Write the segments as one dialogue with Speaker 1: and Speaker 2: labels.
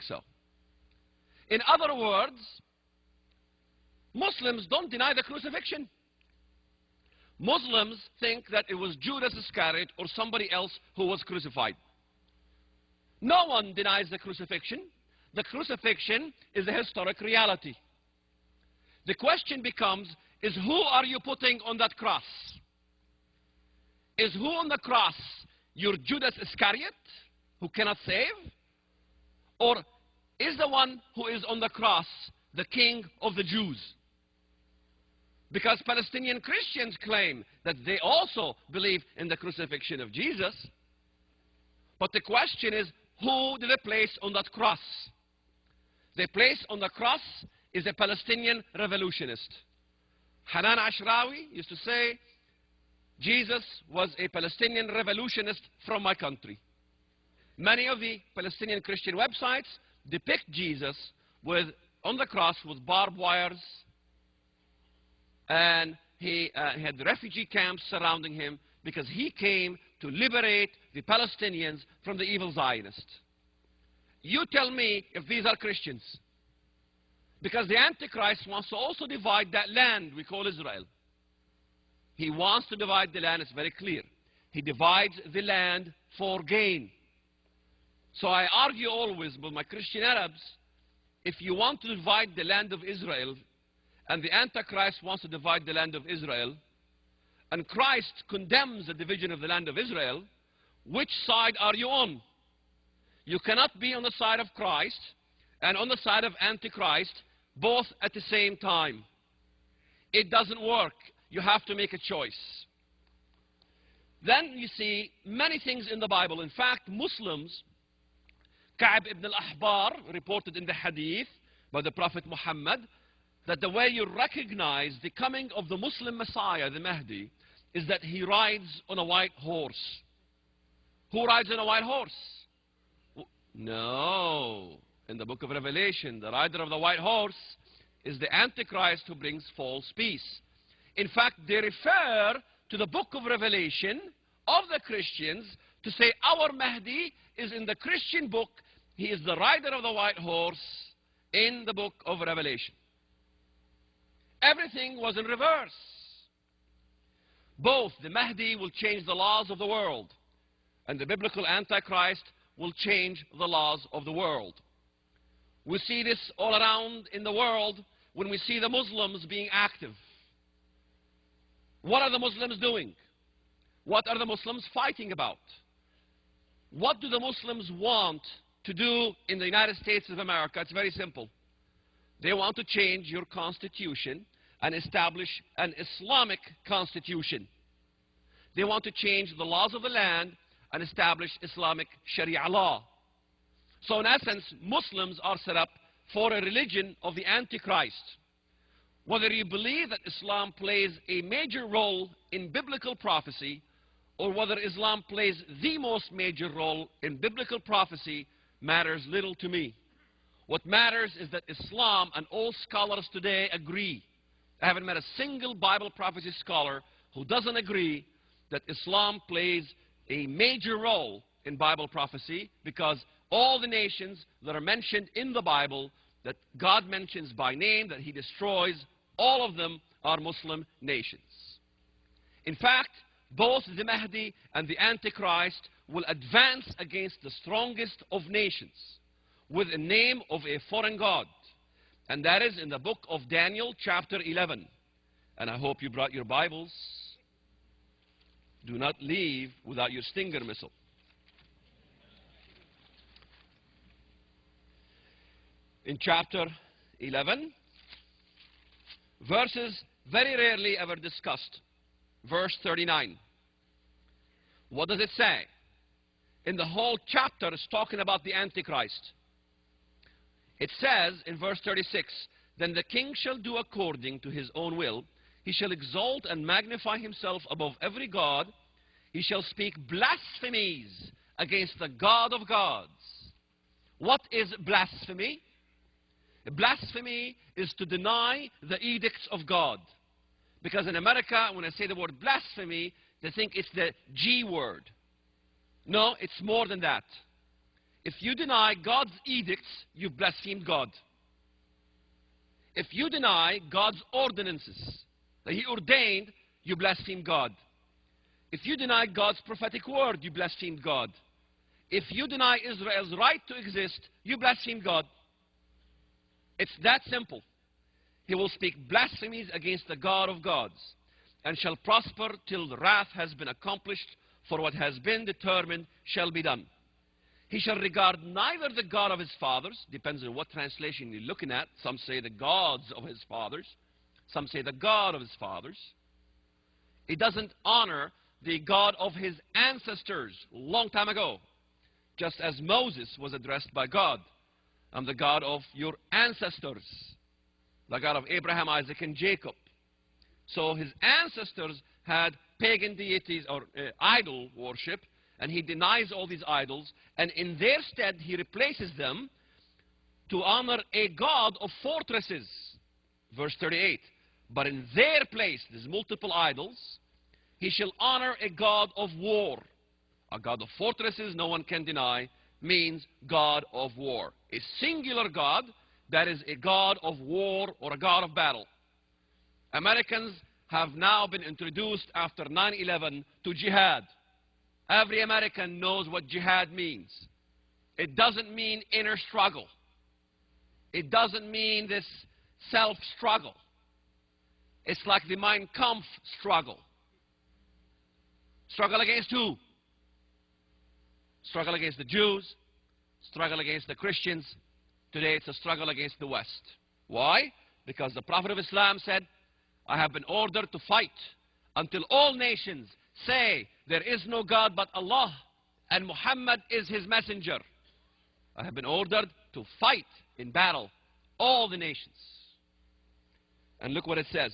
Speaker 1: so. In other words, Muslims don't deny the crucifixion. Muslims think that it was Judas Iscariot or somebody else who was crucified. No one denies the crucifixion. The crucifixion is a historic reality. The question becomes, is who are you putting on that cross? Is who on the cross your Judas Iscariot, who cannot save? Or is the one who is on the cross the King of the Jews? Because Palestinian Christians claim that they also believe in the crucifixion of Jesus. But the question is, who did they place on that cross? They placed on the cross is a Palestinian revolutionist. Hanan Ashrawi used to say, Jesus was a Palestinian revolutionist from my country. Many of the Palestinian Christian websites depict Jesus on the cross with barbed wires, and he had refugee camps surrounding him because he came to liberate the Palestinians from the evil Zionists. You tell me if these are Christians. Because the Antichrist wants to also divide that land we call Israel. He wants to divide the land, it's very clear. He divides the land for gain. So I argue always with my Christian Arabs, if you want to divide the land of Israel, and the Antichrist wants to divide the land of Israel, and Christ condemns the division of the land of Israel, which side are you on? You cannot be on the side of Christ and on the side of Antichrist both at the same time. It doesn't work. You have to make a choice. Then you see many things in the Bible. In fact, Muslims, Ka'b ibn al-Ahbar reported in the Hadith by the Prophet Muhammad that the way you recognize the coming of the Muslim Messiah, the Mahdi, is that he rides on a white horse. Who rides on a white horse? No. In the book of Revelation, the rider of the white horse is the Antichrist who brings false peace. In fact, they refer to the book of Revelation of the Christians to say our Mahdi is in the Christian book. He is the rider of the white horse in the book of Revelation. Everything was in reverse. Both the Mahdi will change the laws of the world, and the biblical Antichrist will change the laws of the world. We see this all around in the world when we see the Muslims being active. What are the Muslims doing? What are the Muslims fighting about? What do the Muslims want to do in the United States of America? It's very simple. They want to change your constitution and establish an Islamic constitution. They want to change the laws of the land and establish Islamic Sharia law. So in essence, Muslims are set up for a religion of the Antichrist. Whether you believe that Islam plays a major role in biblical prophecy, or whether Islam plays the most major role in biblical prophecy, matters little to me. What matters is that Islam, and all scholars today agree. I haven't met a single Bible prophecy scholar who doesn't agree that Islam plays a major role in Bible prophecy, because all the nations that are mentioned in the Bible, that God mentions by name, that he destroys, all of them are Muslim nations. In fact, both the Mahdi and the Antichrist will advance against the strongest of nations with the name of a foreign god. And that is in the book of Daniel, chapter 11. And I hope you brought your Bibles. Do not leave without your Stinger missile. In chapter 11, verses very rarely ever discussed. Verse 39. What does it say? In the whole chapter, it's talking about the Antichrist. It says in verse 36, then the king shall do according to his own will. He shall exalt and magnify himself above every god. He shall speak blasphemies against the God of gods. What is blasphemy? Blasphemy is to deny the edicts of God. Because in America, when I say the word blasphemy, they think it's the G word. No, it's more than that. If you deny God's edicts, you've blasphemed God. If you deny God's ordinances that He ordained, you blaspheme God. If you deny God's prophetic word, you blaspheme God. If you deny Israel's right to exist, you blaspheme God. It's that simple. He will speak blasphemies against the God of gods, and shall prosper till the wrath has been accomplished, for what has been determined shall be done. He shall regard neither the God of his fathers, depends on what translation you're looking at. Some say the gods of his fathers. Some say the God of his fathers. He doesn't honor the God of his ancestors long time ago, just as Moses was addressed by God. I'm the God of your ancestors, the God of Abraham, Isaac, and Jacob. So his ancestors had pagan deities or idol worship, and he denies all these idols, and in their stead he replaces them to honor a God of fortresses. Verse 38, but in their place, there's multiple idols, he shall honor a God of war. A God of fortresses, no one can deny, means God of war. A singular God that is a God of war or a God of battle. Americans have now been introduced after 9/11 to jihad. Every American knows what jihad means. It doesn't mean inner struggle. It doesn't mean this self-struggle. It's like the Mein Kampf struggle. Struggle against who? Struggle against the Jews, struggle against the Christians. Today it's a struggle against the West. Why? Because the Prophet of Islam said, I have been ordered to fight until all nations say there is no God but Allah and Muhammad is his messenger. I have been ordered to fight in battle all the nations. And look what it says.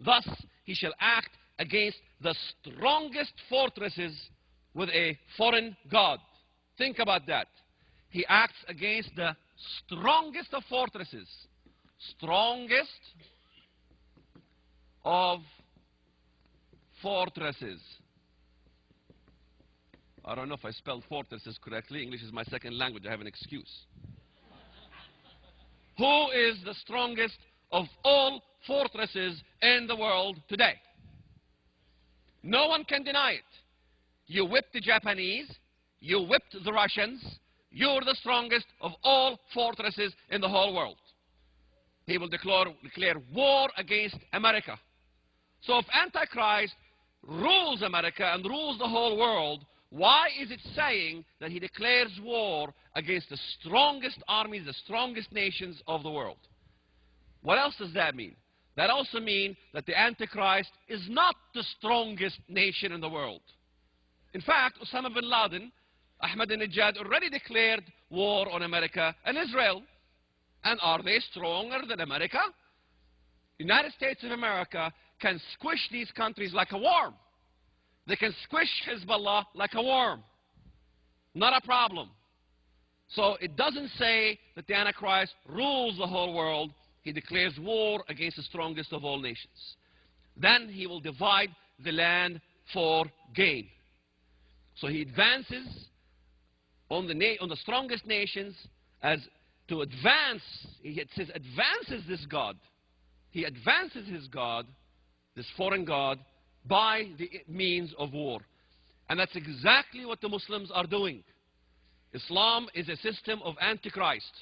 Speaker 1: Thus he shall act against the strongest fortresses with a foreign God. Think about that. He acts against the strongest of fortresses. Strongest of fortresses. I don't know if I spelled fortresses correctly. English is my second language. I have an excuse. Who is the strongest of all fortresses in the world today? No one can deny it. You whipped the Japanese, you whipped the Russians, you're the strongest of all fortresses in the whole world. He will declare war against America. So if Antichrist rules America and rules the whole world, why is it saying that he declares war against the strongest armies, the strongest nations of the world? What else does that mean? That also means that the Antichrist is not the strongest nation in the world. In fact, Osama bin Laden, Ahmadinejad already declared war on America and Israel. And are they stronger than America? The United States of America can squish these countries like a worm. They can squish Hezbollah like a worm. Not a problem. So it doesn't say that the Antichrist rules the whole world. He declares war against the strongest of all nations. Then he will divide the land for gain. So he advances on the strongest nations as to advance. It says advances this God. He advances his God, this foreign God, by the means of war. And that's exactly what the Muslims are doing. Islam is a system of Antichrist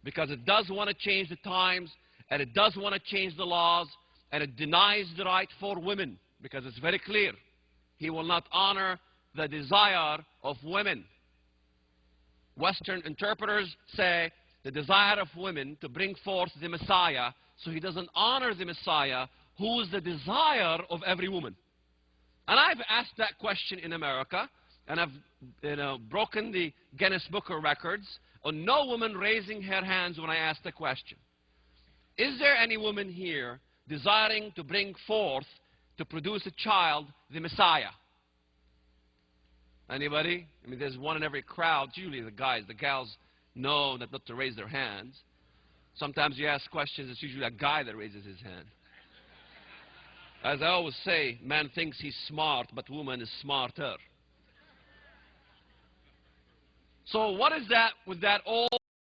Speaker 1: because it does want to change the times and it does want to change the laws and it denies the right for women because it's very clear. He will not honor the desire of women. Western interpreters say the desire of women to bring forth the Messiah, so he doesn't honor the Messiah, who is the desire of every woman. And I've asked that question in America, and I've broken the Guinness Book of Records on no woman raising her hands when I asked the question. Is there any woman here desiring to bring forth, to produce a child, the Messiah? Anybody? I mean, there's one in every crowd. Usually the guys, the gals know that not to raise their hands. Sometimes you ask questions, it's usually a guy that raises his hand. As I always say, man thinks he's smart, but woman is smarter. So what is that with that old